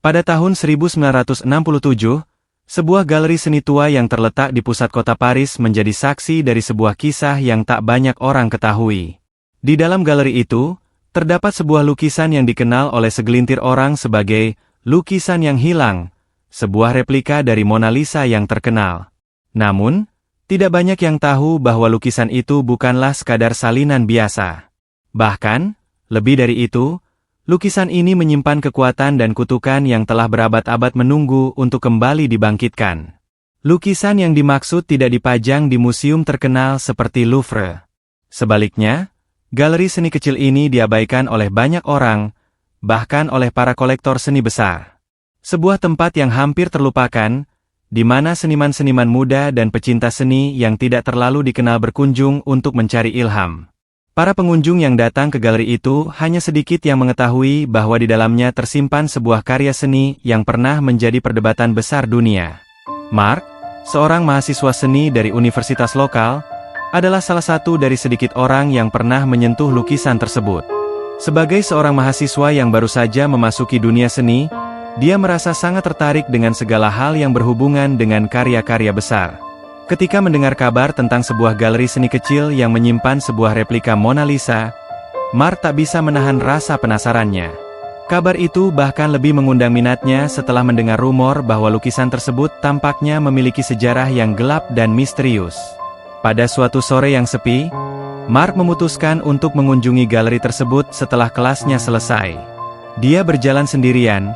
Pada tahun 1967, sebuah galeri seni tua yang terletak di pusat kota Paris menjadi saksi dari sebuah kisah yang tak banyak orang ketahui. Di dalam galeri itu, terdapat sebuah lukisan yang dikenal oleh segelintir orang sebagai lukisan yang hilang, sebuah replika dari Mona Lisa yang terkenal. Namun, tidak banyak yang tahu bahwa lukisan itu bukanlah sekadar salinan biasa. Bahkan, lebih dari itu, lukisan ini menyimpan kekuatan dan kutukan yang telah berabad-abad menunggu untuk kembali dibangkitkan. Lukisan yang dimaksud tidak dipajang di museum terkenal seperti Louvre. Sebaliknya, galeri seni kecil ini diabaikan oleh banyak orang, bahkan oleh para kolektor seni besar. Sebuah tempat yang hampir terlupakan, di mana seniman-seniman muda dan pecinta seni yang tidak terlalu dikenal berkunjung untuk mencari ilham. Para pengunjung yang datang ke galeri itu hanya sedikit yang mengetahui bahwa di dalamnya tersimpan sebuah karya seni yang pernah menjadi perdebatan besar dunia. Mark, seorang mahasiswa seni dari universitas lokal, adalah salah satu dari sedikit orang yang pernah menyentuh lukisan tersebut. Sebagai seorang mahasiswa yang baru saja memasuki dunia seni, dia merasa sangat tertarik dengan segala hal yang berhubungan dengan karya-karya besar. Ketika mendengar kabar tentang sebuah galeri seni kecil yang menyimpan sebuah replika Mona Lisa, Mark tak bisa menahan rasa penasarannya. Kabar itu bahkan lebih mengundang minatnya setelah mendengar rumor bahwa lukisan tersebut tampaknya memiliki sejarah yang gelap dan misterius. Pada suatu sore yang sepi, Mark memutuskan untuk mengunjungi galeri tersebut setelah kelasnya selesai. Dia berjalan sendirian.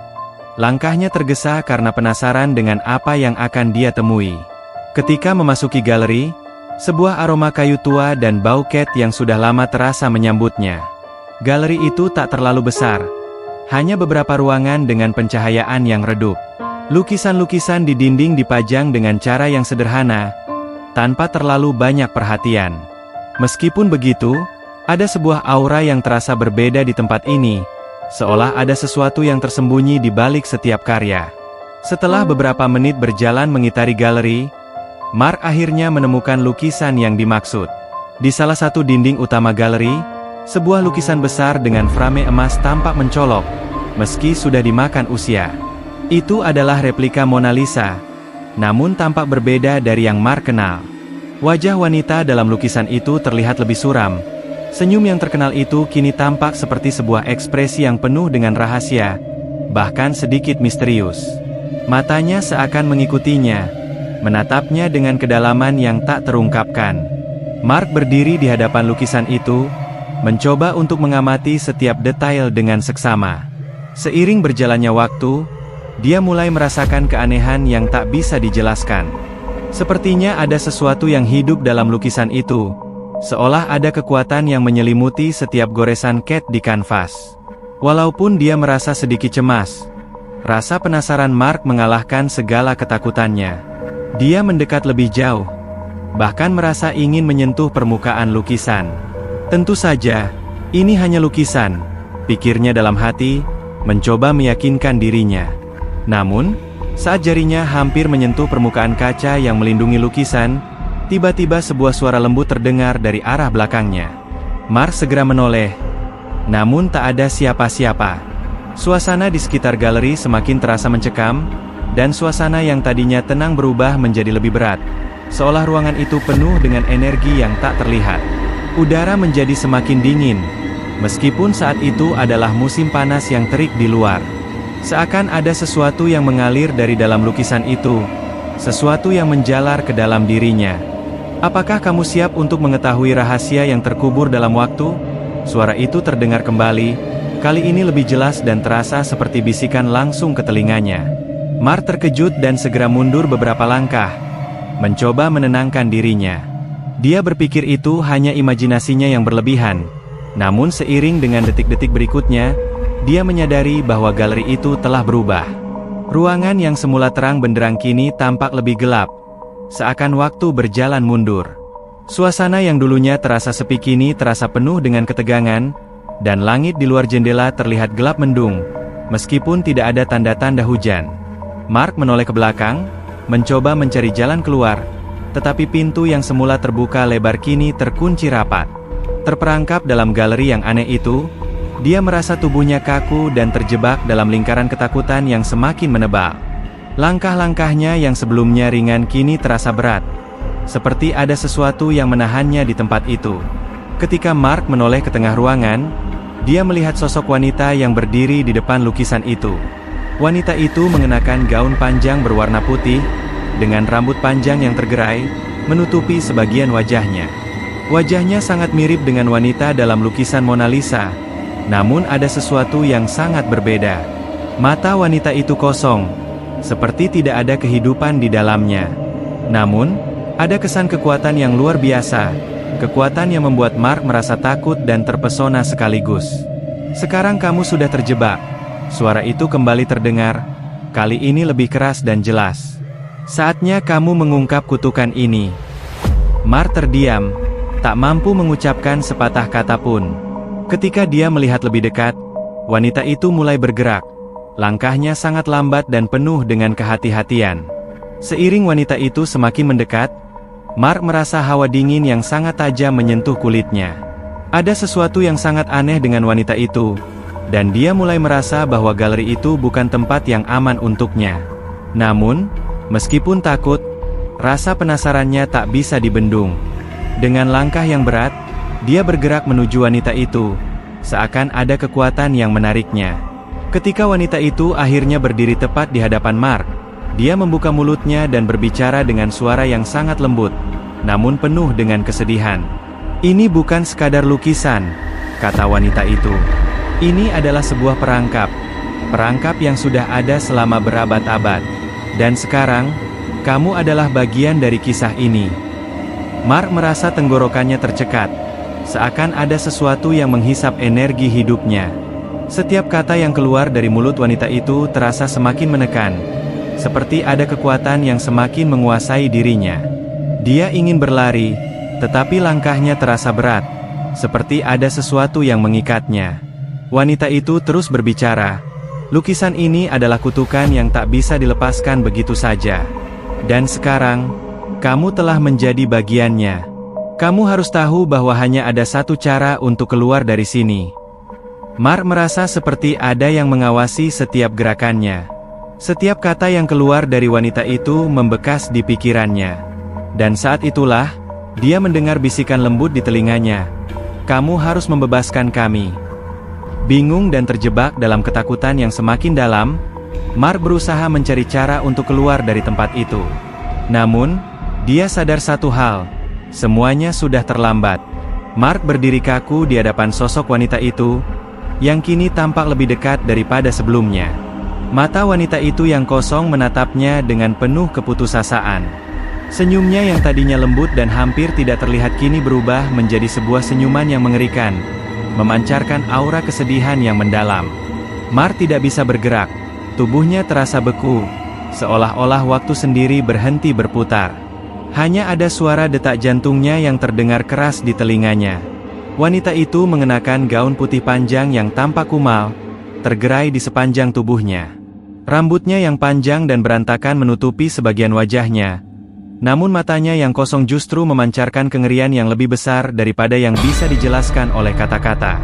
Langkahnya tergesa karena penasaran dengan apa yang akan dia temui. Ketika memasuki galeri, sebuah aroma kayu tua dan bau cat yang sudah lama terasa menyambutnya. Galeri itu tak terlalu besar. Hanya beberapa ruangan dengan pencahayaan yang redup. Lukisan-lukisan di dinding dipajang dengan cara yang sederhana, tanpa terlalu banyak perhatian. Meskipun begitu, ada sebuah aura yang terasa berbeda di tempat ini, seolah ada sesuatu yang tersembunyi di balik setiap karya. Setelah beberapa menit berjalan mengitari galeri, Mark akhirnya menemukan lukisan yang dimaksud. Di salah satu dinding utama galeri, sebuah lukisan besar dengan frame emas tampak mencolok, meski sudah dimakan usia. Itu adalah replika Mona Lisa, namun tampak berbeda dari yang Mark kenal. Wajah wanita dalam lukisan itu terlihat lebih suram. Senyum yang terkenal itu kini tampak seperti sebuah ekspresi yang penuh dengan rahasia, bahkan sedikit misterius. Matanya seakan mengikutinya, menatapnya dengan kedalaman yang tak terungkapkan. Mark berdiri di hadapan lukisan itu, mencoba untuk mengamati setiap detail dengan seksama. Seiring berjalannya waktu, dia mulai merasakan keanehan yang tak bisa dijelaskan. Sepertinya ada sesuatu yang hidup dalam lukisan itu, seolah ada kekuatan yang menyelimuti setiap goresan cat di kanvas. Walaupun dia merasa sedikit cemas, rasa penasaran Mark mengalahkan segala ketakutannya. Dia mendekat lebih jauh, bahkan merasa ingin menyentuh permukaan lukisan. Tentu saja, ini hanya lukisan, pikirnya dalam hati, mencoba meyakinkan dirinya. Namun, saat jarinya hampir menyentuh permukaan kaca yang melindungi lukisan, tiba-tiba sebuah suara lembut terdengar dari arah belakangnya. Mark segera menoleh, namun tak ada siapa-siapa. Suasana di sekitar galeri semakin terasa mencekam, dan suasana yang tadinya tenang berubah menjadi lebih berat, seolah ruangan itu penuh dengan energi yang tak terlihat. Udara menjadi semakin dingin, meskipun saat itu adalah musim panas yang terik di luar. Seakan ada sesuatu yang mengalir dari dalam lukisan itu, sesuatu yang menjalar ke dalam dirinya. Apakah kamu siap untuk mengetahui rahasia yang terkubur dalam waktu? Suara itu terdengar kembali, kali ini lebih jelas dan terasa seperti bisikan langsung ke telinganya. Mark terkejut dan segera mundur beberapa langkah, mencoba menenangkan dirinya. Dia berpikir itu hanya imajinasinya yang berlebihan, namun seiring dengan detik-detik berikutnya, dia menyadari bahwa galeri itu telah berubah. Ruangan yang semula terang benderang kini tampak lebih gelap, seakan waktu berjalan mundur. Suasana yang dulunya terasa sepi kini terasa penuh dengan ketegangan, dan langit di luar jendela terlihat gelap mendung, meskipun tidak ada tanda-tanda hujan. Mark menoleh ke belakang, mencoba mencari jalan keluar, tetapi pintu yang semula terbuka lebar kini terkunci rapat. Terperangkap dalam galeri yang aneh itu, Dia merasa tubuhnya kaku dan terjebak dalam lingkaran ketakutan yang semakin menebal. Langkah-langkahnya yang sebelumnya ringan kini terasa berat. Seperti ada sesuatu yang menahannya di tempat itu. Ketika Mark menoleh ke tengah ruangan, dia melihat sosok wanita yang berdiri di depan lukisan itu. Wanita itu mengenakan gaun panjang berwarna putih, dengan rambut panjang yang tergerai, menutupi sebagian wajahnya. Wajahnya sangat mirip dengan wanita dalam lukisan Mona Lisa, namun ada sesuatu yang sangat berbeda. Mata wanita itu kosong, seperti tidak ada kehidupan di dalamnya. Namun, ada kesan kekuatan yang luar biasa, kekuatan yang membuat Mark merasa takut dan terpesona sekaligus. "Sekarang kamu sudah terjebak." Suara itu kembali terdengar, kali ini lebih keras dan jelas. "Saatnya kamu mengungkap kutukan ini." Mark terdiam, tak mampu mengucapkan sepatah kata pun. Ketika dia melihat lebih dekat, wanita itu mulai bergerak. Langkahnya sangat lambat dan penuh dengan kehati-hatian. Seiring wanita itu semakin mendekat, Mark merasa hawa dingin yang sangat tajam menyentuh kulitnya. Ada sesuatu yang sangat aneh dengan wanita itu, dan dia mulai merasa bahwa galeri itu bukan tempat yang aman untuknya. Namun, meskipun takut, rasa penasarannya tak bisa dibendung. Dengan langkah yang berat, dia bergerak menuju wanita itu, seakan ada kekuatan yang menariknya. Ketika wanita itu akhirnya berdiri tepat di hadapan Mark, dia membuka mulutnya dan berbicara dengan suara yang sangat lembut, namun penuh dengan kesedihan. "Ini bukan sekadar lukisan," kata wanita itu. "Ini adalah sebuah perangkap. Perangkap yang sudah ada selama berabad-abad. Dan sekarang, kamu adalah bagian dari kisah ini." Mark merasa tenggorokannya tercekat, seakan ada sesuatu yang menghisap energi hidupnya. Setiap kata yang keluar dari mulut wanita itu terasa semakin menekan, seperti ada kekuatan yang semakin menguasai dirinya. Dia ingin berlari, tetapi langkahnya terasa berat, seperti ada sesuatu yang mengikatnya. Wanita itu terus berbicara, "Lukisan ini adalah kutukan yang tak bisa dilepaskan begitu saja. Dan sekarang, kamu telah menjadi bagiannya. Kamu harus tahu bahwa hanya ada satu cara untuk keluar dari sini." Mark merasa seperti ada yang mengawasi setiap gerakannya. Setiap kata yang keluar dari wanita itu membekas di pikirannya. Dan saat itulah, dia mendengar bisikan lembut di telinganya, "Kamu harus membebaskan kami." Bingung dan terjebak dalam ketakutan yang semakin dalam, Mark berusaha mencari cara untuk keluar dari tempat itu. Namun, dia sadar satu hal, semuanya sudah terlambat. Mark berdiri kaku di hadapan sosok wanita itu, yang kini tampak lebih dekat daripada sebelumnya. Mata wanita itu yang kosong menatapnya dengan penuh keputusasaan. Senyumnya yang tadinya lembut dan hampir tidak terlihat kini berubah menjadi sebuah senyuman yang mengerikan, memancarkan aura kesedihan yang mendalam. Mark tidak bisa bergerak, tubuhnya terasa beku, seolah-olah waktu sendiri berhenti berputar. Hanya ada suara detak jantungnya yang terdengar keras di telinganya. Wanita itu mengenakan gaun putih panjang yang tampak kumal, tergerai di sepanjang tubuhnya. Rambutnya yang panjang dan berantakan menutupi sebagian wajahnya, namun matanya yang kosong justru memancarkan kengerian yang lebih besar daripada yang bisa dijelaskan oleh kata-kata.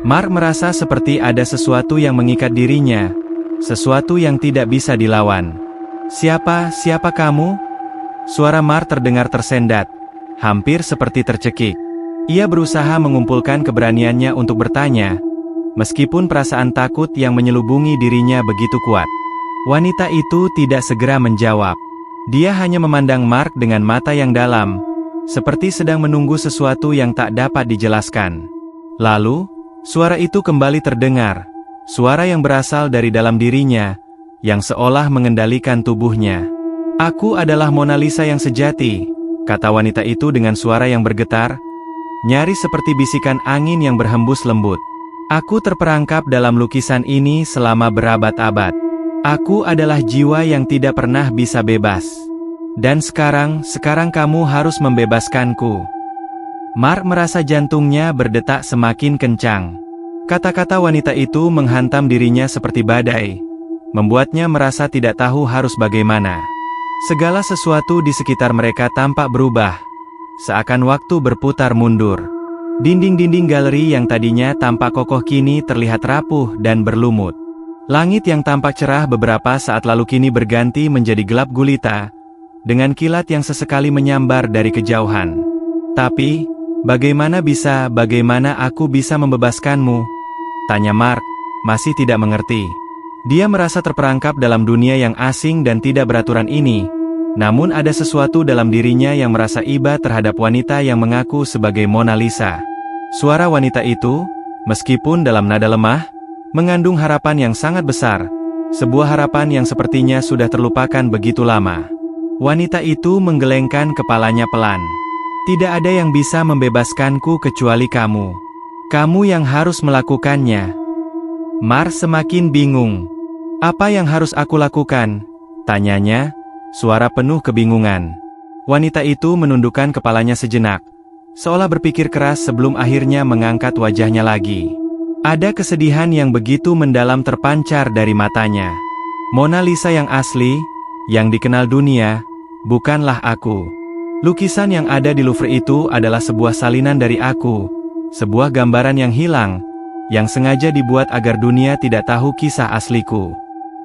Mark merasa seperti ada sesuatu yang mengikat dirinya, sesuatu yang tidak bisa dilawan. Siapa kamu?" Suara Mark terdengar tersendat, hampir seperti tercekik. Ia berusaha mengumpulkan keberaniannya untuk bertanya, meskipun perasaan takut yang menyelubungi dirinya begitu kuat. Wanita itu tidak segera menjawab. Dia hanya memandang Mark dengan mata yang dalam, seperti sedang menunggu sesuatu yang tak dapat dijelaskan. Lalu, suara itu kembali terdengar, suara yang berasal dari dalam dirinya, yang seolah mengendalikan tubuhnya. "Aku adalah Mona Lisa yang sejati," kata wanita itu dengan suara yang bergetar, nyaris seperti bisikan angin yang berhembus lembut. "Aku terperangkap dalam lukisan ini selama berabad-abad. Aku adalah jiwa yang tidak pernah bisa bebas. Dan sekarang kamu harus membebaskanku." Mark merasa jantungnya berdetak semakin kencang. Kata-kata wanita itu menghantam dirinya seperti badai, membuatnya merasa tidak tahu harus bagaimana. Segala sesuatu di sekitar mereka tampak berubah, seakan waktu berputar mundur. Dinding-dinding galeri yang tadinya tampak kokoh kini terlihat rapuh dan berlumut. Langit yang tampak cerah beberapa saat lalu kini berganti menjadi gelap gulita, dengan kilat yang sesekali menyambar dari kejauhan. Tapi, bagaimana aku bisa membebaskanmu? Tanya Mark, masih tidak mengerti. Dia merasa terperangkap dalam dunia yang asing dan tidak beraturan ini, namun ada sesuatu dalam dirinya yang merasa iba terhadap wanita yang mengaku sebagai Mona Lisa. Suara wanita itu, meskipun dalam nada lemah, mengandung harapan yang sangat besar, sebuah harapan yang sepertinya sudah terlupakan begitu lama. Wanita itu menggelengkan kepalanya pelan. Tidak ada yang bisa membebaskanku kecuali kamu. Kamu yang harus melakukannya. Mar semakin bingung. Apa yang harus aku lakukan? Tanyanya, suara penuh kebingungan. Wanita itu menundukkan kepalanya sejenak, seolah berpikir keras sebelum akhirnya mengangkat wajahnya lagi. Ada kesedihan yang begitu mendalam terpancar dari matanya. Mona Lisa yang asli, yang dikenal dunia, bukanlah aku. Lukisan yang ada di Louvre itu adalah sebuah salinan dari aku, sebuah gambaran yang hilang, yang sengaja dibuat agar dunia tidak tahu kisah asliku.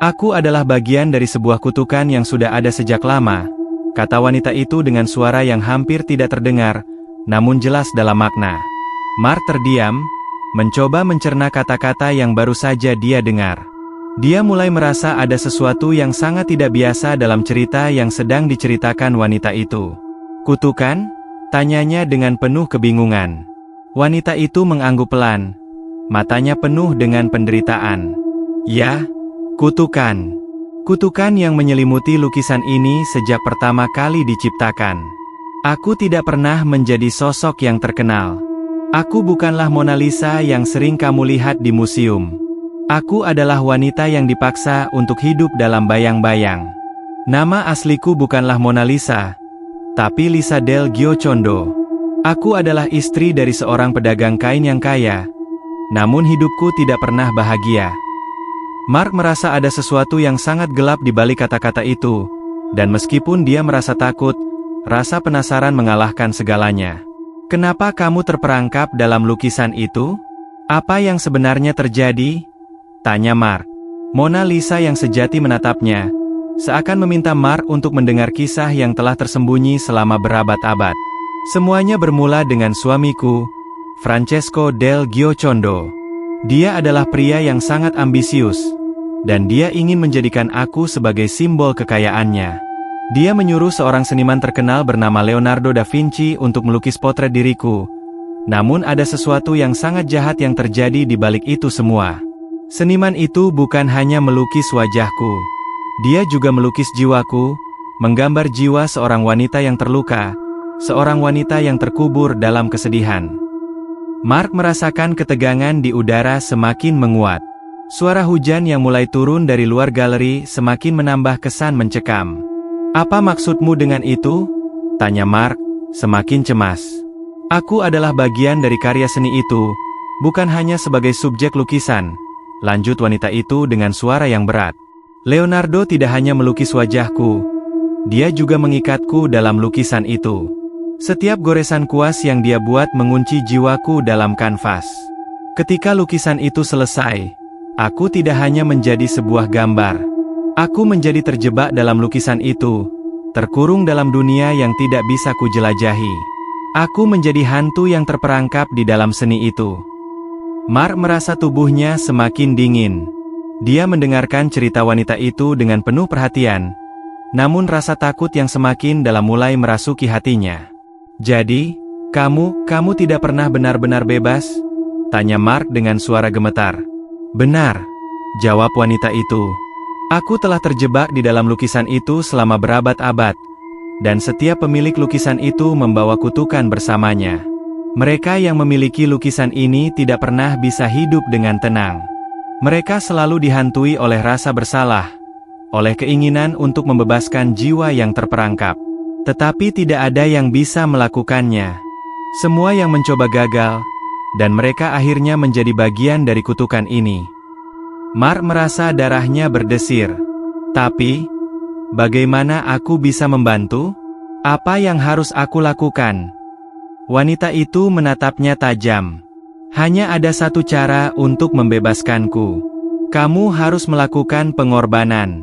Aku adalah bagian dari sebuah kutukan yang sudah ada sejak lama, kata wanita itu dengan suara yang hampir tidak terdengar, namun jelas dalam makna. Mark terdiam, mencoba mencerna kata-kata yang baru saja dia dengar. Dia mulai merasa ada sesuatu yang sangat tidak biasa dalam cerita yang sedang diceritakan wanita itu. Kutukan? Tanyanya dengan penuh kebingungan. Wanita itu mengangguk pelan. Matanya penuh dengan penderitaan. Ya, kutukan. Kutukan yang menyelimuti lukisan ini sejak pertama kali diciptakan. Aku tidak pernah menjadi sosok yang terkenal. Aku bukanlah Mona Lisa yang sering kamu lihat di museum. Aku adalah wanita yang dipaksa untuk hidup dalam bayang-bayang. Nama asliku bukanlah Mona Lisa, tapi Lisa del Giocondo. Aku adalah istri dari seorang pedagang kain yang kaya, namun hidupku tidak pernah bahagia. Mark merasa ada sesuatu yang sangat gelap di balik kata-kata itu, dan meskipun dia merasa takut, rasa penasaran mengalahkan segalanya. Kenapa kamu terperangkap dalam lukisan itu? Apa yang sebenarnya terjadi? Tanya Mark. Mona Lisa yang sejati menatapnya, seakan meminta Mark untuk mendengar kisah yang telah tersembunyi selama berabad-abad. Semuanya bermula dengan suamiku, Francesco del Giocondo. Dia adalah pria yang sangat ambisius, dan dia ingin menjadikan aku sebagai simbol kekayaannya. Dia menyuruh seorang seniman terkenal bernama Leonardo da Vinci untuk melukis potret diriku. Namun ada sesuatu yang sangat jahat yang terjadi di balik itu semua. Seniman itu bukan hanya melukis wajahku. Dia juga melukis jiwaku, menggambar jiwa seorang wanita yang terluka, seorang wanita yang terkubur dalam kesedihan. Mark merasakan ketegangan di udara semakin menguat. Suara hujan yang mulai turun dari luar galeri semakin menambah kesan mencekam. Apa maksudmu dengan itu? Tanya Mark, semakin cemas. Aku adalah bagian dari karya seni itu, bukan hanya sebagai subjek lukisan, lanjut wanita itu dengan suara yang berat. Leonardo tidak hanya melukis wajahku, dia juga mengikatku dalam lukisan itu. Setiap goresan kuas yang dia buat mengunci jiwaku dalam kanvas. Ketika lukisan itu selesai, aku tidak hanya menjadi sebuah gambar. Aku menjadi terjebak dalam lukisan itu, terkurung dalam dunia yang tidak bisa kujelajahi. Aku menjadi hantu yang terperangkap di dalam seni itu. Mark merasa tubuhnya semakin dingin. Dia mendengarkan cerita wanita itu dengan penuh perhatian, namun rasa takut yang semakin dalam mulai merasuki hatinya. Jadi, kamu tidak pernah benar-benar bebas? Tanya Mark dengan suara gemetar. Benar, jawab wanita itu. Aku telah terjebak di dalam lukisan itu selama berabad-abad, dan setiap pemilik lukisan itu membawa kutukan bersamanya. Mereka yang memiliki lukisan ini tidak pernah bisa hidup dengan tenang. Mereka selalu dihantui oleh rasa bersalah, oleh keinginan untuk membebaskan jiwa yang terperangkap. Tetapi tidak ada yang bisa melakukannya. Semua yang mencoba gagal, dan mereka akhirnya menjadi bagian dari kutukan ini. Mark merasa darahnya berdesir. Tapi, bagaimana aku bisa membantu? Apa yang harus aku lakukan? Wanita itu menatapnya tajam. Hanya ada satu cara untuk membebaskanku. Kamu harus melakukan pengorbanan.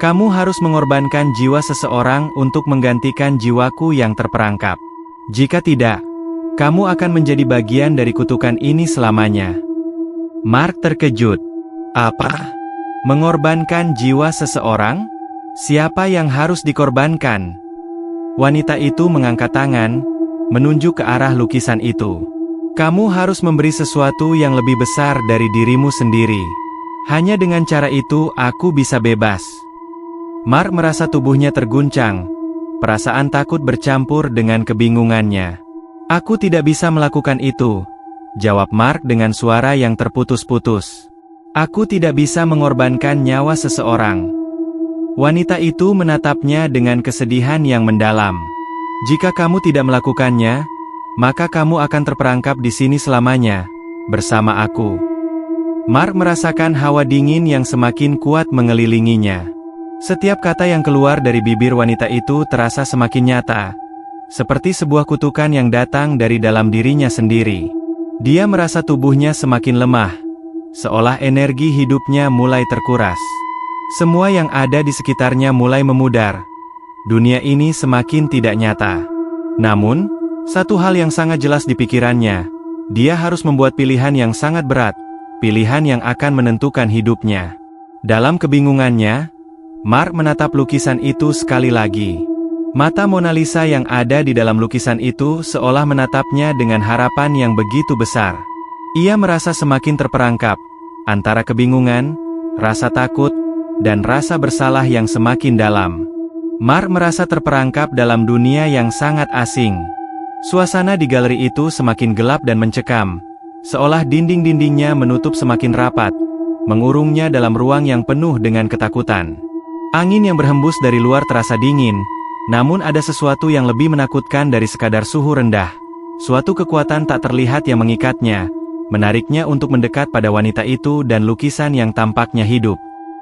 Kamu harus mengorbankan jiwa seseorang untuk menggantikan jiwaku yang terperangkap. Jika tidak, kamu akan menjadi bagian dari kutukan ini selamanya. Mark terkejut. Apa? Mengorbankan jiwa seseorang? Siapa yang harus dikorbankan? Wanita itu mengangkat tangan, menunjuk ke arah lukisan itu. Kamu harus memberi sesuatu yang lebih besar dari dirimu sendiri. Hanya dengan cara itu aku bisa bebas. Mark merasa tubuhnya terguncang. Perasaan takut bercampur dengan kebingungannya. Aku tidak bisa melakukan itu, jawab Mark dengan suara yang terputus-putus. Aku tidak bisa mengorbankan nyawa seseorang. Wanita itu menatapnya dengan kesedihan yang mendalam. Jika kamu tidak melakukannya, maka kamu akan terperangkap di sini selamanya, bersama aku. Mark merasakan hawa dingin yang semakin kuat mengelilinginya. Setiap kata yang keluar dari bibir wanita itu terasa semakin nyata, seperti sebuah kutukan yang datang dari dalam dirinya sendiri. Dia merasa tubuhnya semakin lemah, seolah energi hidupnya mulai terkuras. Semua yang ada di sekitarnya mulai memudar. Dunia ini semakin tidak nyata. Namun, satu hal yang sangat jelas di pikirannya, dia harus membuat pilihan yang sangat berat, pilihan yang akan menentukan hidupnya. Dalam kebingungannya, Mark menatap lukisan itu sekali lagi. Mata Mona Lisa yang ada di dalam lukisan itu seolah menatapnya dengan harapan yang begitu besar. Ia merasa semakin terperangkap, antara kebingungan, rasa takut, dan rasa bersalah yang semakin dalam. Mark merasa terperangkap dalam dunia yang sangat asing. Suasana di galeri itu semakin gelap dan mencekam, seolah dinding-dindingnya menutup semakin rapat, mengurungnya dalam ruang yang penuh dengan ketakutan. Angin yang berhembus dari luar terasa dingin, namun ada sesuatu yang lebih menakutkan dari sekadar suhu rendah. Suatu kekuatan tak terlihat yang mengikatnya, menariknya untuk mendekat pada wanita itu dan lukisan yang tampaknya hidup.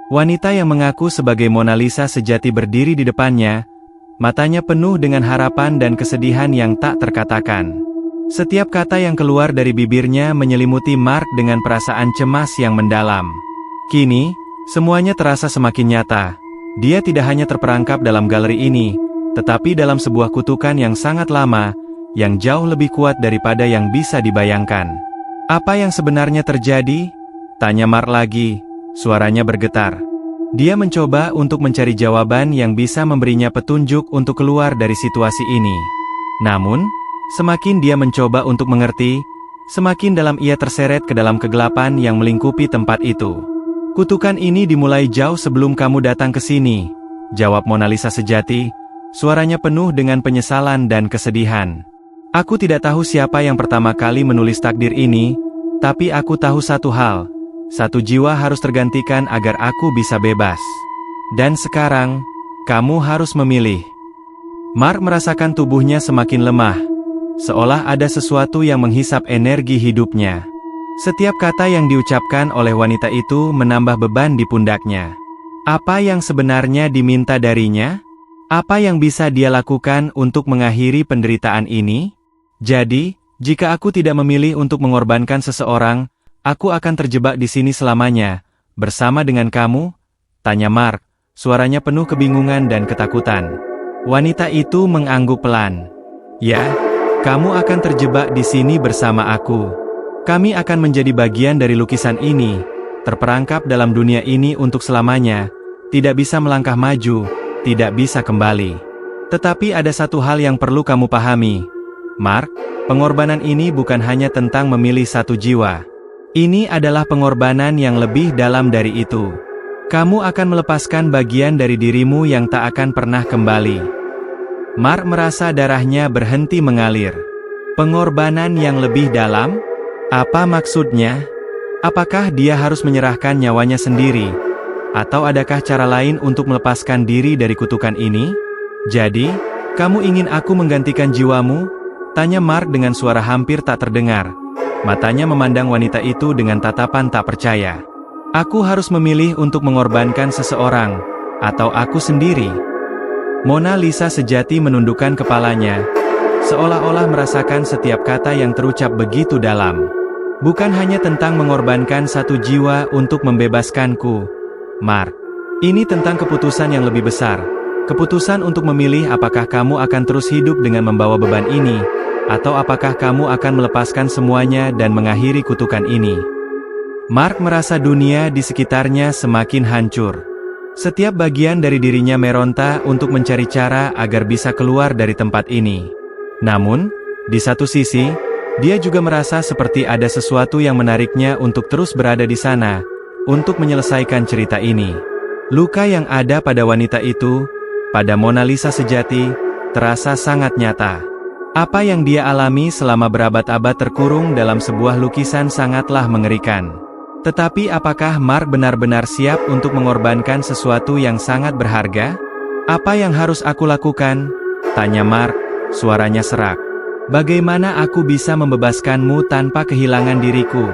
Wanita yang mengaku sebagai Mona Lisa sejati berdiri di depannya, matanya penuh dengan harapan dan kesedihan yang tak terkatakan. Setiap kata yang keluar dari bibirnya menyelimuti Mark dengan perasaan cemas yang mendalam. Kini, semuanya terasa semakin nyata. Dia tidak hanya terperangkap dalam galeri ini, tetapi dalam sebuah kutukan yang sangat lama, yang jauh lebih kuat daripada yang bisa dibayangkan. Apa yang sebenarnya terjadi? Tanya Mark lagi, suaranya bergetar. Dia mencoba untuk mencari jawaban yang bisa memberinya petunjuk untuk keluar dari situasi ini. Namun, semakin dia mencoba untuk mengerti, semakin dalam ia terseret ke dalam kegelapan yang melingkupi tempat itu. Kutukan ini dimulai jauh sebelum kamu datang ke sini, jawab Mona Lisa sejati, suaranya penuh dengan penyesalan dan kesedihan. Aku tidak tahu siapa yang pertama kali menulis takdir ini, tapi aku tahu satu hal. Satu jiwa harus tergantikan agar aku bisa bebas. Dan sekarang, kamu harus memilih. Mark merasakan tubuhnya semakin lemah, seolah ada sesuatu yang menghisap energi hidupnya. Setiap kata yang diucapkan oleh wanita itu menambah beban di pundaknya. Apa yang sebenarnya diminta darinya? Apa yang bisa dia lakukan untuk mengakhiri penderitaan ini? Jadi, jika aku tidak memilih untuk mengorbankan seseorang, aku akan terjebak di sini selamanya, bersama dengan kamu? Tanya Mark, suaranya penuh kebingungan dan ketakutan. Wanita itu mengangguk pelan. Ya, kamu akan terjebak di sini bersama aku. Kami akan menjadi bagian dari lukisan ini, terperangkap dalam dunia ini untuk selamanya, tidak bisa melangkah maju, tidak bisa kembali. Tetapi ada satu hal yang perlu kamu pahami, Mark, pengorbanan ini bukan hanya tentang memilih satu jiwa. Ini adalah pengorbanan yang lebih dalam dari itu. Kamu akan melepaskan bagian dari dirimu yang tak akan pernah kembali. Mark merasa darahnya berhenti mengalir. Pengorbanan yang lebih dalam? Apa maksudnya? Apakah dia harus menyerahkan nyawanya sendiri? Atau adakah cara lain untuk melepaskan diri dari kutukan ini? Jadi, kamu ingin aku menggantikan jiwamu? Tanya Mark dengan suara hampir tak terdengar. Matanya memandang wanita itu dengan tatapan tak percaya. Aku harus memilih untuk mengorbankan seseorang, atau aku sendiri. Mona Lisa sejati menundukkan kepalanya, seolah-olah merasakan setiap kata yang terucap begitu dalam. Bukan hanya tentang mengorbankan satu jiwa untuk membebaskanku, Mark. Ini tentang keputusan yang lebih besar. Keputusan untuk memilih apakah kamu akan terus hidup dengan membawa beban ini, atau apakah kamu akan melepaskan semuanya dan mengakhiri kutukan ini. Mark merasa dunia di sekitarnya semakin hancur. Setiap bagian dari dirinya meronta untuk mencari cara agar bisa keluar dari tempat ini. Namun, di satu sisi, dia juga merasa seperti ada sesuatu yang menariknya untuk terus berada di sana, untuk menyelesaikan cerita ini. Luka yang ada pada wanita itu, pada Mona Lisa sejati, terasa sangat nyata. Apa yang dia alami selama berabad-abad terkurung dalam sebuah lukisan sangatlah mengerikan. Tetapi apakah Mark benar-benar siap untuk mengorbankan sesuatu yang sangat berharga? Apa yang harus aku lakukan? Tanya Mark, suaranya serak. Bagaimana aku bisa membebaskanmu tanpa kehilangan diriku?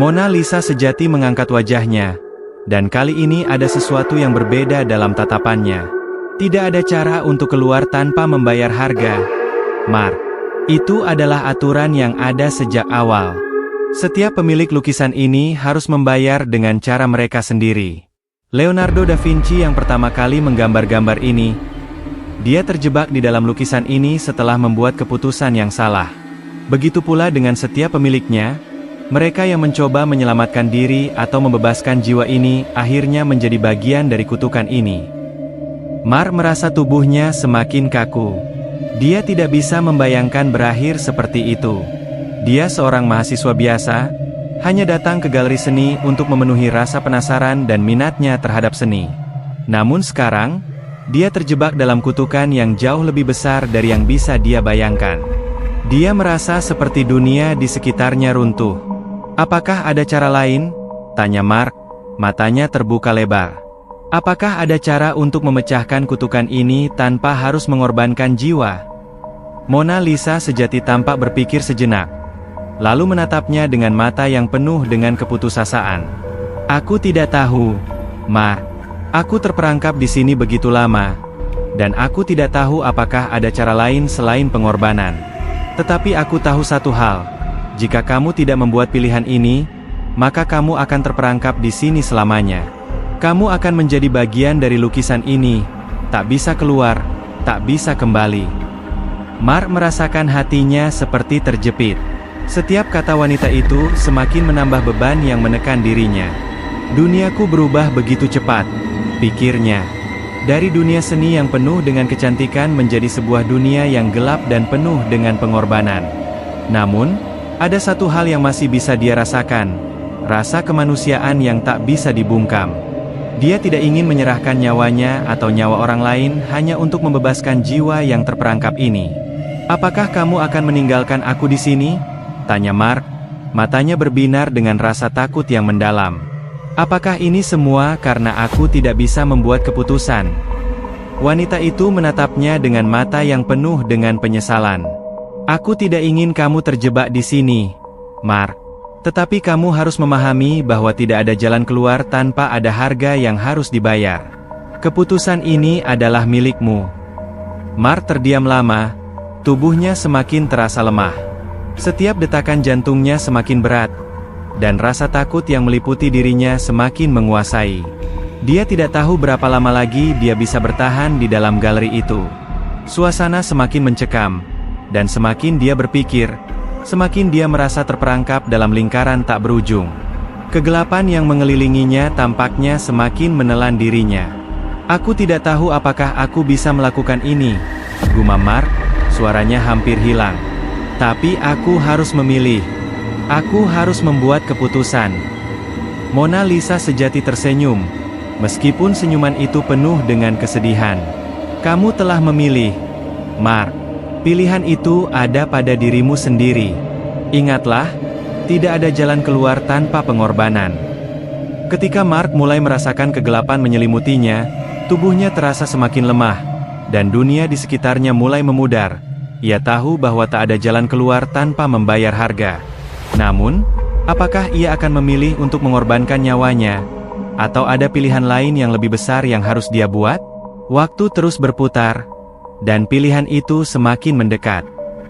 Mona Lisa sejati mengangkat wajahnya. Dan kali ini ada sesuatu yang berbeda dalam tatapannya. Tidak ada cara untuk keluar tanpa membayar harga, Mark. Itu adalah aturan yang ada sejak awal. Setiap pemilik lukisan ini harus membayar dengan cara mereka sendiri. Leonardo da Vinci yang pertama kali menggambar gambar ini, dia terjebak di dalam lukisan ini setelah membuat keputusan yang salah. Begitu pula dengan setiap pemiliknya. Mereka yang mencoba menyelamatkan diri atau membebaskan jiwa ini, akhirnya menjadi bagian dari kutukan ini. Mark merasa tubuhnya semakin kaku. Dia tidak bisa membayangkan berakhir seperti itu. Dia seorang mahasiswa biasa, hanya datang ke galeri seni untuk memenuhi rasa penasaran dan minatnya terhadap seni. Namun sekarang, dia terjebak dalam kutukan yang jauh lebih besar dari yang bisa dia bayangkan. Dia merasa seperti dunia di sekitarnya runtuh. Apakah ada cara lain? Tanya Mark, matanya terbuka lebar. Apakah ada cara untuk memecahkan kutukan ini tanpa harus mengorbankan jiwa? Mona Lisa sejati tampak berpikir sejenak. Lalu menatapnya dengan mata yang penuh dengan keputusasaan. Aku tidak tahu, Mark. Aku terperangkap di sini begitu lama. Dan aku tidak tahu apakah ada cara lain selain pengorbanan. Tetapi aku tahu satu hal. Jika kamu tidak membuat pilihan ini, maka kamu akan terperangkap di sini selamanya. Kamu akan menjadi bagian dari lukisan ini, tak bisa keluar, tak bisa kembali. Mark merasakan hatinya seperti terjepit. Setiap kata wanita itu semakin menambah beban yang menekan dirinya. Duniaku berubah begitu cepat, pikirnya. Dari dunia seni yang penuh dengan kecantikan menjadi sebuah dunia yang gelap dan penuh dengan pengorbanan. Namun, ada satu hal yang masih bisa dia rasakan, rasa kemanusiaan yang tak bisa dibungkam. Dia tidak ingin menyerahkan nyawanya atau nyawa orang lain hanya untuk membebaskan jiwa yang terperangkap ini. Apakah kamu akan meninggalkan aku di sini? Tanya Mark, matanya berbinar dengan rasa takut yang mendalam. Apakah ini semua karena aku tidak bisa membuat keputusan? Wanita itu menatapnya dengan mata yang penuh dengan penyesalan. Aku tidak ingin kamu terjebak di sini, Mark. Tetapi kamu harus memahami bahwa tidak ada jalan keluar tanpa ada harga yang harus dibayar. Keputusan ini adalah milikmu. Mark terdiam lama, tubuhnya semakin terasa lemah. Setiap detakan jantungnya semakin berat, dan rasa takut yang meliputi dirinya semakin menguasai. Dia tidak tahu berapa lama lagi dia bisa bertahan di dalam galeri itu. Suasana semakin mencekam. Dan semakin dia berpikir, semakin dia merasa terperangkap dalam lingkaran tak berujung. Kegelapan yang mengelilinginya tampaknya semakin menelan dirinya. Aku tidak tahu apakah aku bisa melakukan ini, gumam Mark, suaranya hampir hilang. Tapi aku harus memilih. Aku harus membuat keputusan. Mona Lisa sejati tersenyum, meskipun senyuman itu penuh dengan kesedihan. Kamu telah memilih, Mark. Pilihan itu ada pada dirimu sendiri. Ingatlah, tidak ada jalan keluar tanpa pengorbanan. Ketika Mark mulai merasakan kegelapan menyelimutinya, tubuhnya terasa semakin lemah, dan dunia di sekitarnya mulai memudar. Ia tahu bahwa tak ada jalan keluar tanpa membayar harga. Namun, apakah ia akan memilih untuk mengorbankan nyawanya? Atau ada pilihan lain yang lebih besar yang harus dia buat? Waktu terus berputar, dan pilihan itu semakin mendekat.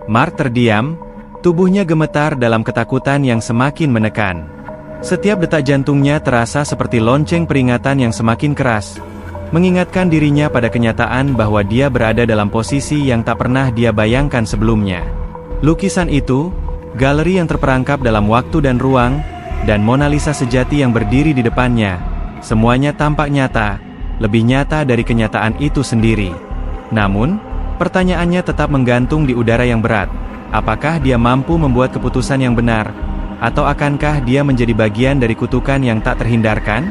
Mark terdiam, tubuhnya gemetar dalam ketakutan yang semakin menekan. Setiap detak jantungnya terasa seperti lonceng peringatan yang semakin keras, mengingatkan dirinya pada kenyataan bahwa dia berada dalam posisi yang tak pernah dia bayangkan sebelumnya. Lukisan itu, galeri yang terperangkap dalam waktu dan ruang, dan Mona Lisa sejati yang berdiri di depannya, semuanya tampak nyata, lebih nyata dari kenyataan itu sendiri. Namun, pertanyaannya tetap menggantung di udara yang berat. Apakah dia mampu membuat keputusan yang benar? Atau akankah dia menjadi bagian dari kutukan yang tak terhindarkan?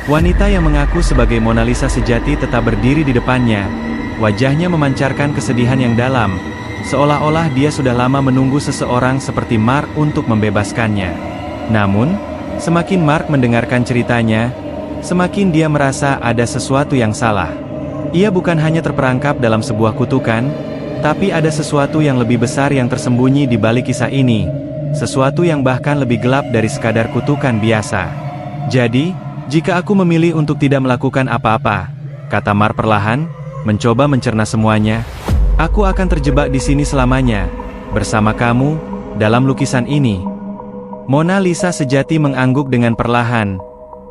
Wanita yang mengaku sebagai Mona Lisa sejati tetap berdiri di depannya. Wajahnya memancarkan kesedihan yang dalam, seolah-olah dia sudah lama menunggu seseorang seperti Mark untuk membebaskannya. Namun, semakin Mark mendengarkan ceritanya, semakin dia merasa ada sesuatu yang salah. Ia bukan hanya terperangkap dalam sebuah kutukan, tapi ada sesuatu yang lebih besar yang tersembunyi di balik kisah ini, sesuatu yang bahkan lebih gelap dari sekadar kutukan biasa. Jadi, jika aku memilih untuk tidak melakukan apa-apa, kata Mark perlahan, mencoba mencerna semuanya, aku akan terjebak di sini selamanya, bersama kamu, dalam lukisan ini. Mona Lisa sejati mengangguk dengan perlahan,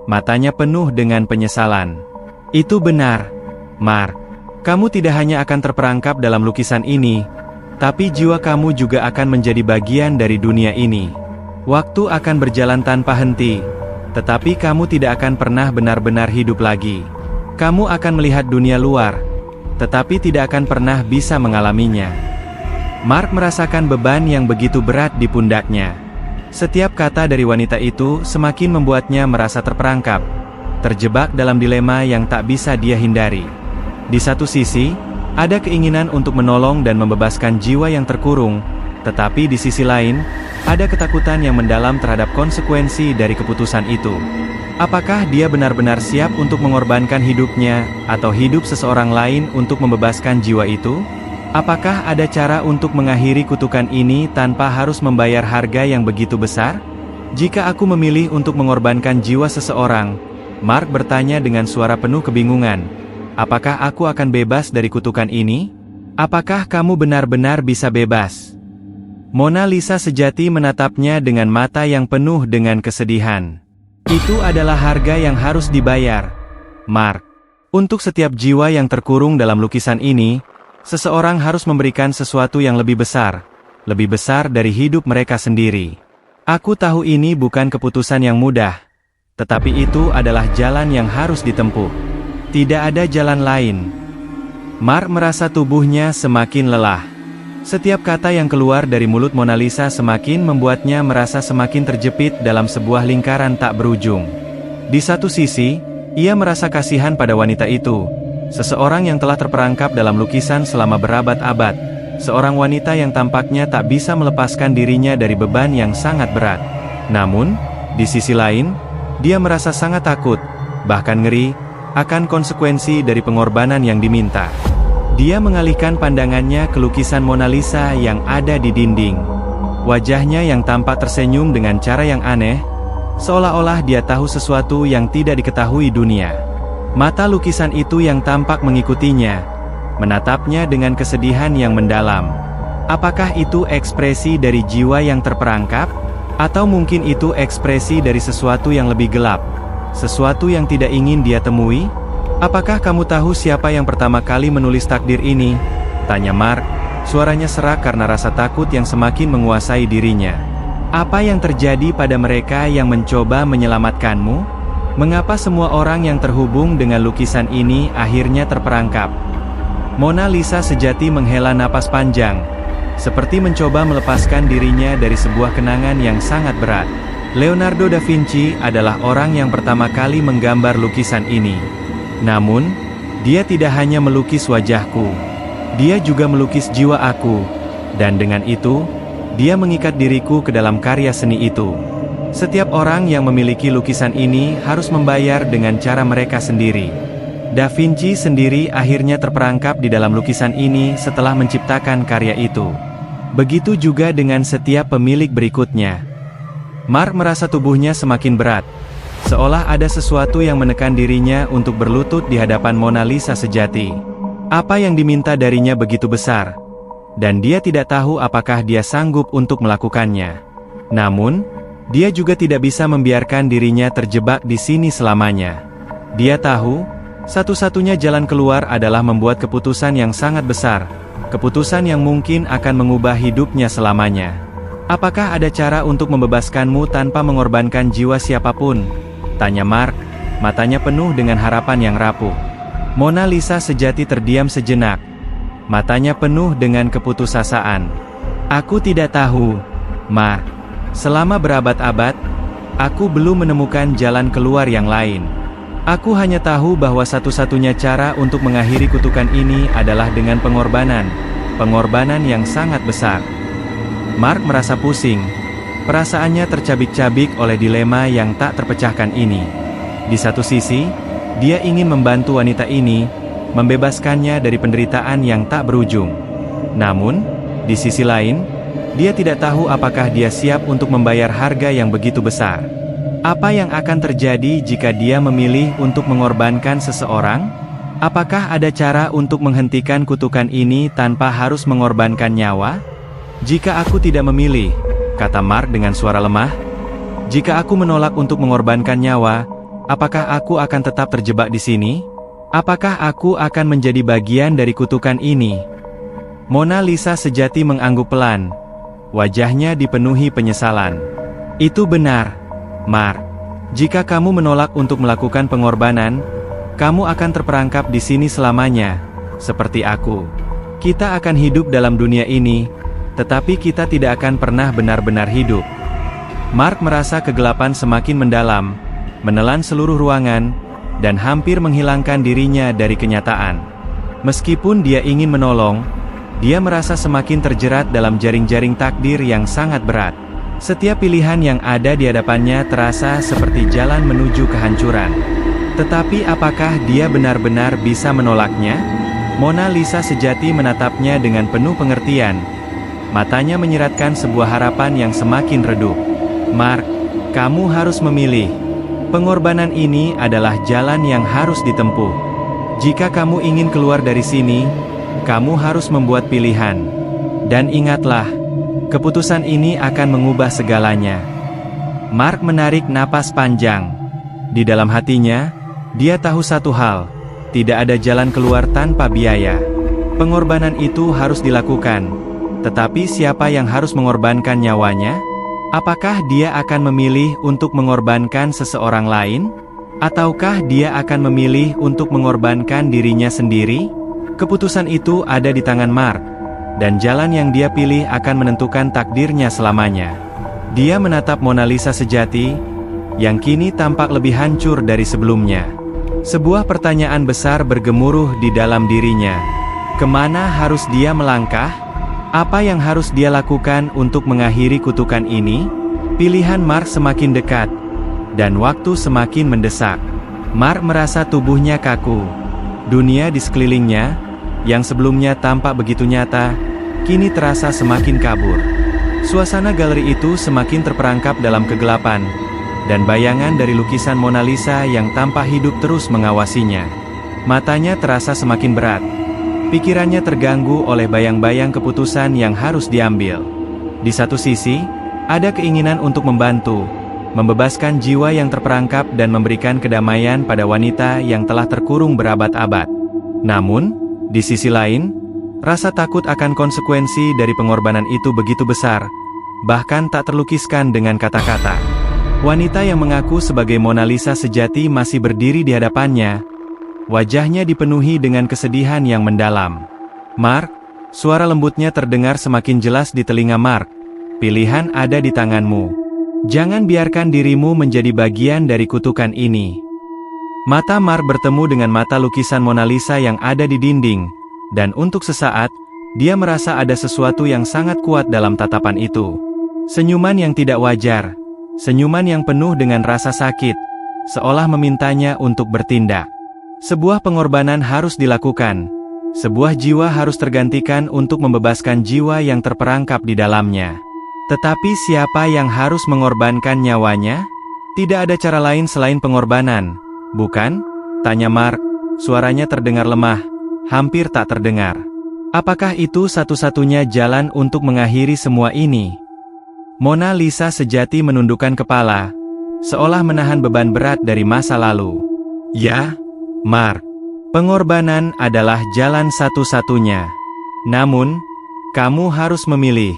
matanya penuh dengan penyesalan. Itu benar, Mark. Kamu tidak hanya akan terperangkap dalam lukisan ini, tapi jiwa kamu juga akan menjadi bagian dari dunia ini. Waktu akan berjalan tanpa henti, tetapi kamu tidak akan pernah benar-benar hidup lagi. Kamu akan melihat dunia luar, tetapi tidak akan pernah bisa mengalaminya. Mark merasakan beban yang begitu berat di pundaknya. Setiap kata dari wanita itu semakin membuatnya merasa terperangkap, terjebak dalam dilema yang tak bisa dia hindari. Di satu sisi, ada keinginan untuk menolong dan membebaskan jiwa yang terkurung, tetapi di sisi lain, ada ketakutan yang mendalam terhadap konsekuensi dari keputusan itu. Apakah dia benar-benar siap untuk mengorbankan hidupnya, atau hidup seseorang lain untuk membebaskan jiwa itu? Apakah ada cara untuk mengakhiri kutukan ini tanpa harus membayar harga yang begitu besar? Jika aku memilih untuk mengorbankan jiwa seseorang, Mark bertanya dengan suara penuh kebingungan, apakah aku akan bebas dari kutukan ini? Apakah kamu benar-benar bisa bebas? Mona Lisa sejati menatapnya dengan mata yang penuh dengan kesedihan. Itu adalah harga yang harus dibayar, Mark. Untuk setiap jiwa yang terkurung dalam lukisan ini, seseorang harus memberikan sesuatu yang lebih besar dari hidup mereka sendiri. Aku tahu ini bukan keputusan yang mudah, tetapi itu adalah jalan yang harus ditempuh. Tidak ada jalan lain. Mark merasa tubuhnya semakin lelah. Setiap kata yang keluar dari mulut Mona Lisa semakin membuatnya merasa semakin terjepit dalam sebuah lingkaran tak berujung. Di satu sisi, ia merasa kasihan pada wanita itu, seseorang yang telah terperangkap dalam lukisan selama berabad-abad, seorang wanita yang tampaknya tak bisa melepaskan dirinya dari beban yang sangat berat. Namun, di sisi lain, dia merasa sangat takut, bahkan ngeri, akan konsekuensi dari pengorbanan yang diminta. Dia mengalihkan pandangannya ke lukisan Mona Lisa yang ada di dinding. Wajahnya yang tampak tersenyum dengan cara yang aneh, seolah-olah dia tahu sesuatu yang tidak diketahui dunia. Mata lukisan itu yang tampak mengikutinya, menatapnya dengan kesedihan yang mendalam. Apakah itu ekspresi dari jiwa yang terperangkap? Atau mungkin itu ekspresi dari sesuatu yang lebih gelap? Sesuatu yang tidak ingin dia temui? Apakah kamu tahu siapa yang pertama kali menulis takdir ini? Tanya Mark, suaranya serak karena rasa takut yang semakin menguasai dirinya. Apa yang terjadi pada mereka yang mencoba menyelamatkanmu? Mengapa semua orang yang terhubung dengan lukisan ini akhirnya terperangkap? Mona Lisa sejati menghela napas panjang, seperti mencoba melepaskan dirinya dari sebuah kenangan yang sangat berat. Leonardo da Vinci adalah orang yang pertama kali menggambar lukisan ini. Namun, dia tidak hanya melukis wajahku. Dia juga melukis jiwa aku. Dan dengan itu, dia mengikat diriku ke dalam karya seni itu. Setiap orang yang memiliki lukisan ini harus membayar dengan cara mereka sendiri. Da Vinci sendiri akhirnya terperangkap di dalam lukisan ini setelah menciptakan karya itu. Begitu juga dengan setiap pemilik berikutnya. Mark merasa tubuhnya semakin berat, seolah ada sesuatu yang menekan dirinya untuk berlutut di hadapan Mona Lisa sejati. Apa yang diminta darinya begitu besar, dan dia tidak tahu apakah dia sanggup untuk melakukannya. Namun, dia juga tidak bisa membiarkan dirinya terjebak di sini selamanya. Dia tahu, satu-satunya jalan keluar adalah membuat keputusan yang sangat besar, keputusan yang mungkin akan mengubah hidupnya selamanya. Apakah ada cara untuk membebaskanmu tanpa mengorbankan jiwa siapapun? Tanya Mark, matanya penuh dengan harapan yang rapuh. Mona Lisa sejati terdiam sejenak. Matanya penuh dengan keputusasaan. Aku tidak tahu, Mark. Selama berabad-abad, aku belum menemukan jalan keluar yang lain. Aku hanya tahu bahwa satu-satunya cara untuk mengakhiri kutukan ini adalah dengan pengorbanan. Pengorbanan yang sangat besar. Mark merasa pusing. Perasaannya tercabik-cabik oleh dilema yang tak terpecahkan ini. Di satu sisi, dia ingin membantu wanita ini, membebaskannya dari penderitaan yang tak berujung. Namun, di sisi lain, dia tidak tahu apakah dia siap untuk membayar harga yang begitu besar. Apa yang akan terjadi jika dia memilih untuk mengorbankan seseorang? Apakah ada cara untuk menghentikan kutukan ini tanpa harus mengorbankan nyawa? Jika aku tidak memilih, kata Mark dengan suara lemah, jika aku menolak untuk mengorbankan nyawa, apakah aku akan tetap terjebak di sini? Apakah aku akan menjadi bagian dari kutukan ini? Mona Lisa sejati mengangguk pelan. Wajahnya dipenuhi penyesalan. Itu benar, Mark. Jika kamu menolak untuk melakukan pengorbanan, kamu akan terperangkap di sini selamanya, seperti aku. Kita akan hidup dalam dunia ini, tetapi kita tidak akan pernah benar-benar hidup. Mark merasa kegelapan semakin mendalam, menelan seluruh ruangan, dan hampir menghilangkan dirinya dari kenyataan. Meskipun dia ingin menolong, dia merasa semakin terjerat dalam jaring-jaring takdir yang sangat berat. Setiap pilihan yang ada di hadapannya terasa seperti jalan menuju kehancuran. Tetapi apakah dia benar-benar bisa menolaknya? Mona Lisa sejati menatapnya dengan penuh pengertian. Matanya menyiratkan sebuah harapan yang semakin redup. Mark, kamu harus memilih. Pengorbanan ini adalah jalan yang harus ditempuh. Jika kamu ingin keluar dari sini, kamu harus membuat pilihan. Dan ingatlah, keputusan ini akan mengubah segalanya. Mark menarik napas panjang. Di dalam hatinya, dia tahu satu hal, tidak ada jalan keluar tanpa biaya. Pengorbanan itu harus dilakukan. Tetapi siapa yang harus mengorbankan nyawanya? Apakah dia akan memilih untuk mengorbankan seseorang lain? Ataukah dia akan memilih untuk mengorbankan dirinya sendiri? Keputusan itu ada di tangan Mark, dan jalan yang dia pilih akan menentukan takdirnya selamanya. Dia menatap Mona Lisa sejati, yang kini tampak lebih hancur dari sebelumnya. Sebuah pertanyaan besar bergemuruh di dalam dirinya. Kemana harus dia melangkah? Apa yang harus dia lakukan untuk mengakhiri kutukan ini? Pilihan Mark semakin dekat, dan waktu semakin mendesak. Mark merasa tubuhnya kaku. Dunia di sekelilingnya, yang sebelumnya tampak begitu nyata, kini terasa semakin kabur. Suasana galeri itu semakin terperangkap dalam kegelapan, dan bayangan dari lukisan Mona Lisa yang tanpa hidup terus mengawasinya. Matanya terasa semakin berat. Pikirannya terganggu oleh bayang-bayang keputusan yang harus diambil. Di satu sisi, ada keinginan untuk membantu, membebaskan jiwa yang terperangkap dan memberikan kedamaian pada wanita yang telah terkurung berabad-abad. Namun, di sisi lain, rasa takut akan konsekuensi dari pengorbanan itu begitu besar, bahkan tak terlukiskan dengan kata-kata. Wanita yang mengaku sebagai Mona Lisa sejati masih berdiri di hadapannya. Wajahnya dipenuhi dengan kesedihan yang mendalam. Mark, suara lembutnya terdengar semakin jelas di telinga Mark. Pilihan ada di tanganmu. Jangan biarkan dirimu menjadi bagian dari kutukan ini. Mata Mark bertemu dengan mata lukisan Mona Lisa yang ada di dinding, dan untuk sesaat, dia merasa ada sesuatu yang sangat kuat dalam tatapan itu. Senyuman yang tidak wajar, senyuman yang penuh dengan rasa sakit, seolah memintanya untuk bertindak. Sebuah pengorbanan harus dilakukan. Sebuah jiwa harus tergantikan untuk membebaskan jiwa yang terperangkap di dalamnya. Tetapi siapa yang harus mengorbankan nyawanya? Tidak ada cara lain selain pengorbanan, bukan? Tanya Mark, suaranya terdengar lemah, hampir tak terdengar. Apakah itu satu-satunya jalan untuk mengakhiri semua ini? Mona Lisa sejati menundukkan kepala, seolah menahan beban berat dari masa lalu. Ya, Mark. Pengorbanan adalah jalan satu-satunya. Namun, kamu harus memilih.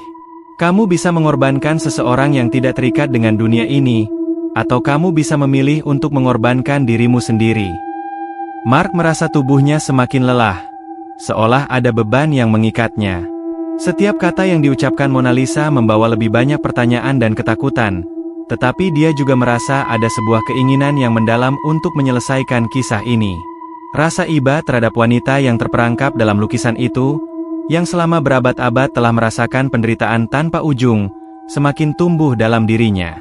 Kamu bisa mengorbankan seseorang yang tidak terikat dengan dunia ini, atau kamu bisa memilih untuk mengorbankan dirimu sendiri. Mark merasa tubuhnya semakin lelah, seolah ada beban yang mengikatnya. Setiap kata yang diucapkan Mona Lisa membawa lebih banyak pertanyaan dan ketakutan, tetapi dia juga merasa ada sebuah keinginan yang mendalam untuk menyelesaikan kisah ini. Rasa iba terhadap wanita yang terperangkap dalam lukisan itu, yang selama berabad-abad telah merasakan penderitaan tanpa ujung, semakin tumbuh dalam dirinya.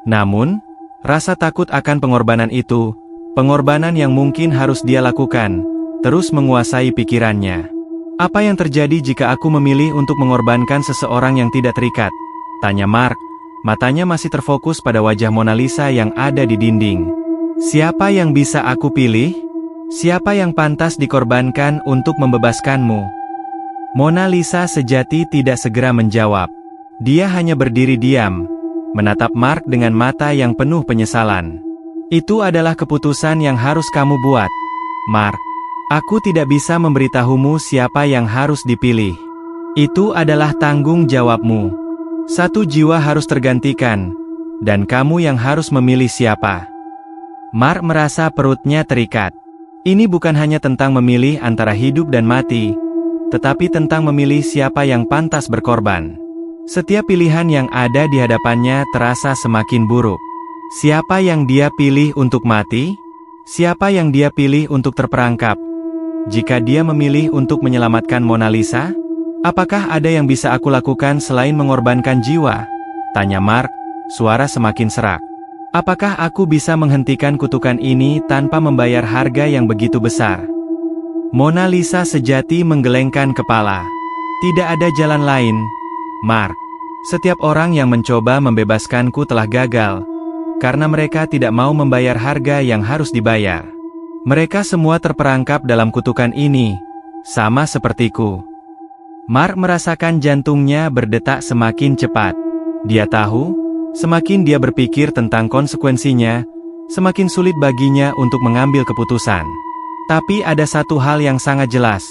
Namun, rasa takut akan pengorbanan itu, pengorbanan yang mungkin harus dia lakukan, terus menguasai pikirannya. Apa yang terjadi jika aku memilih untuk mengorbankan seseorang yang tidak terikat? Tanya Mark, matanya masih terfokus pada wajah Mona Lisa yang ada di dinding. Siapa yang bisa aku pilih? Siapa yang pantas dikorbankan untuk membebaskanmu? Mona Lisa sejati tidak segera menjawab. Dia hanya berdiri diam, menatap Mark dengan mata yang penuh penyesalan. Itu adalah keputusan yang harus kamu buat, Mark. Aku tidak bisa memberitahumu siapa yang harus dipilih. Itu adalah tanggung jawabmu. Satu jiwa harus tergantikan, dan kamu yang harus memilih siapa. Mark merasa perutnya terikat. Ini bukan hanya tentang memilih antara hidup dan mati, tetapi tentang memilih siapa yang pantas berkorban. Setiap pilihan yang ada di hadapannya terasa semakin buruk. Siapa yang dia pilih untuk mati? Siapa yang dia pilih untuk terperangkap? Jika dia memilih untuk menyelamatkan Mona Lisa, apakah ada yang bisa aku lakukan selain mengorbankan jiwa? Tanya Mark, suara semakin serak. Apakah aku bisa menghentikan kutukan ini tanpa membayar harga yang begitu besar? Mona Lisa sejati menggelengkan kepala. Tidak ada jalan lain, Mark. Setiap orang yang mencoba membebaskanku telah gagal, karena mereka tidak mau membayar harga yang harus dibayar. Mereka semua terperangkap dalam kutukan ini, sama sepertiku. Mark merasakan jantungnya berdetak semakin cepat. Dia tahu, semakin dia berpikir tentang konsekuensinya, semakin sulit baginya untuk mengambil keputusan. Tapi ada satu hal yang sangat jelas.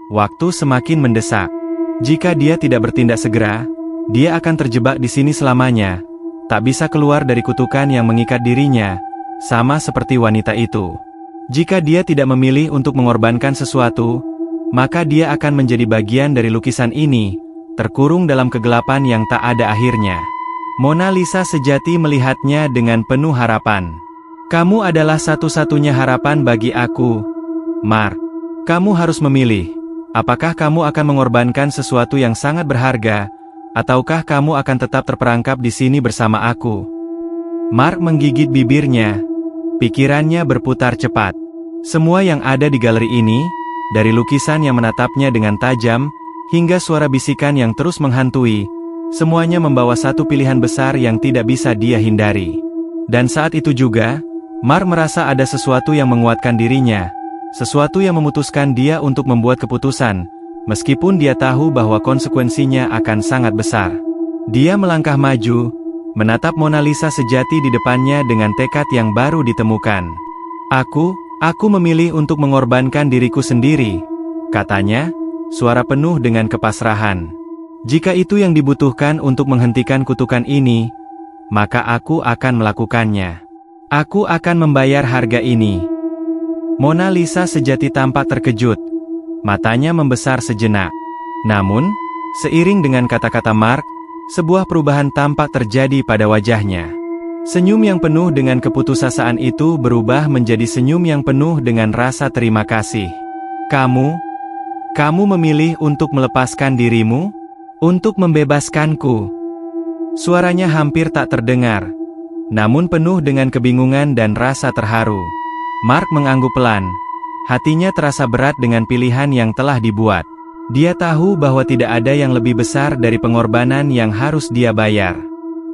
Waktu semakin mendesak. Jika dia tidak bertindak segera, dia akan terjebak di sini selamanya, tak bisa keluar dari kutukan yang mengikat dirinya, sama seperti wanita itu. Jika dia tidak memilih untuk mengorbankan sesuatu, maka dia akan menjadi bagian dari lukisan ini, terkurung dalam kegelapan yang tak ada akhirnya. Mona Lisa sejati melihatnya dengan penuh harapan. Kamu adalah satu-satunya harapan bagi aku, Mark. Kamu harus memilih. Apakah kamu akan mengorbankan sesuatu yang sangat berharga, ataukah kamu akan tetap terperangkap di sini bersama aku? Mark menggigit bibirnya. Pikirannya berputar cepat. Semua yang ada di galeri ini, dari lukisan yang menatapnya dengan tajam, hingga suara bisikan yang terus menghantui, semuanya membawa satu pilihan besar yang tidak bisa dia hindari. Dan saat itu juga, Mark merasa ada sesuatu yang menguatkan dirinya, sesuatu yang memutuskan dia untuk membuat keputusan, meskipun dia tahu bahwa konsekuensinya akan sangat besar. Dia melangkah maju, menatap Mona Lisa sejati di depannya dengan tekad yang baru ditemukan. Aku memilih untuk mengorbankan diriku sendiri, katanya, suara penuh dengan kepasrahan. Jika itu yang dibutuhkan untuk menghentikan kutukan ini, maka aku akan melakukannya. Aku akan membayar harga ini. Mona Lisa sejati tampak terkejut. Matanya membesar sejenak. Namun, seiring dengan kata-kata Mark, sebuah perubahan tampak terjadi pada wajahnya. Senyum yang penuh dengan keputusasaan itu berubah menjadi senyum yang penuh dengan rasa terima kasih. Kamu memilih untuk melepaskan dirimu? Untuk membebaskanku? Suaranya hampir tak terdengar, namun penuh dengan kebingungan dan rasa terharu. Mark mengangguk pelan. Hatinya terasa berat dengan pilihan yang telah dibuat. Dia tahu bahwa tidak ada yang lebih besar dari pengorbanan yang harus dia bayar.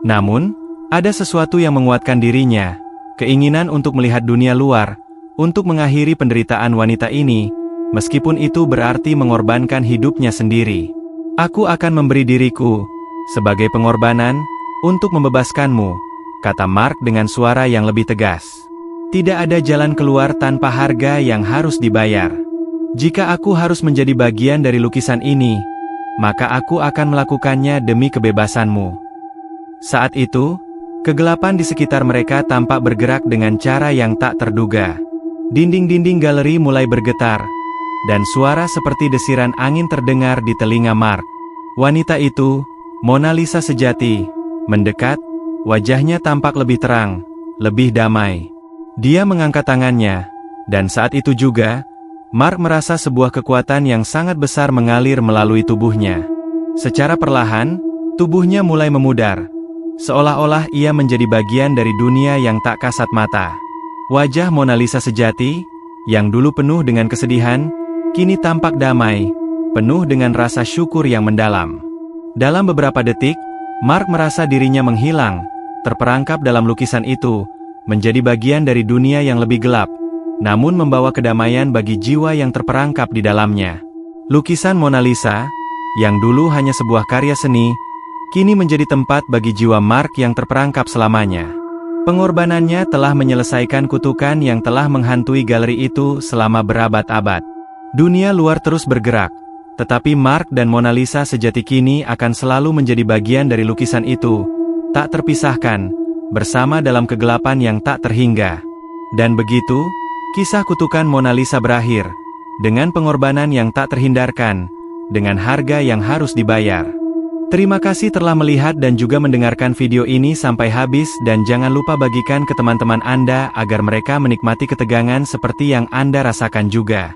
Namun, ada sesuatu yang menguatkan dirinya, keinginan untuk melihat dunia luar, untuk mengakhiri penderitaan wanita ini, meskipun itu berarti mengorbankan hidupnya sendiri. Aku akan memberi diriku, sebagai pengorbanan, untuk membebaskanmu, kata Mark dengan suara yang lebih tegas. Tidak ada jalan keluar tanpa harga yang harus dibayar. Jika aku harus menjadi bagian dari lukisan ini, maka aku akan melakukannya demi kebebasanmu. Saat itu, kegelapan di sekitar mereka tampak bergerak dengan cara yang tak terduga. Dinding-dinding galeri mulai bergetar, dan suara seperti desiran angin terdengar di telinga Mark. Wanita itu, Mona Lisa sejati, mendekat, wajahnya tampak lebih terang, lebih damai. Dia mengangkat tangannya, dan saat itu juga, Mark merasa sebuah kekuatan yang sangat besar mengalir melalui tubuhnya. Secara perlahan, tubuhnya mulai memudar, seolah-olah ia menjadi bagian dari dunia yang tak kasat mata. Wajah Mona Lisa sejati, yang dulu penuh dengan kesedihan, kini tampak damai, penuh dengan rasa syukur yang mendalam. Dalam beberapa detik, Mark merasa dirinya menghilang, terperangkap dalam lukisan itu, menjadi bagian dari dunia yang lebih gelap, namun membawa kedamaian bagi jiwa yang terperangkap di dalamnya. Lukisan Mona Lisa, yang dulu hanya sebuah karya seni, kini menjadi tempat bagi jiwa Mark yang terperangkap selamanya. Pengorbanannya telah menyelesaikan kutukan yang telah menghantui galeri itu selama berabad-abad. Dunia luar terus bergerak, tetapi Mark dan Mona Lisa sejati kini akan selalu menjadi bagian dari lukisan itu, tak terpisahkan, bersama dalam kegelapan yang tak terhingga. Dan begitu, kisah kutukan Mona Lisa berakhir, dengan pengorbanan yang tak terhindarkan, dengan harga yang harus dibayar. Terima kasih telah melihat dan juga mendengarkan video ini sampai habis dan jangan lupa bagikan ke teman-teman Anda agar mereka menikmati ketegangan seperti yang Anda rasakan juga.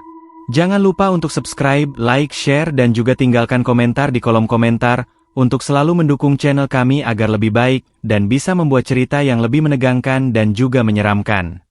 Jangan lupa untuk subscribe, like, share dan juga tinggalkan komentar di kolom komentar, untuk selalu mendukung channel kami agar lebih baik, dan bisa membuat cerita yang lebih menegangkan dan juga menyeramkan.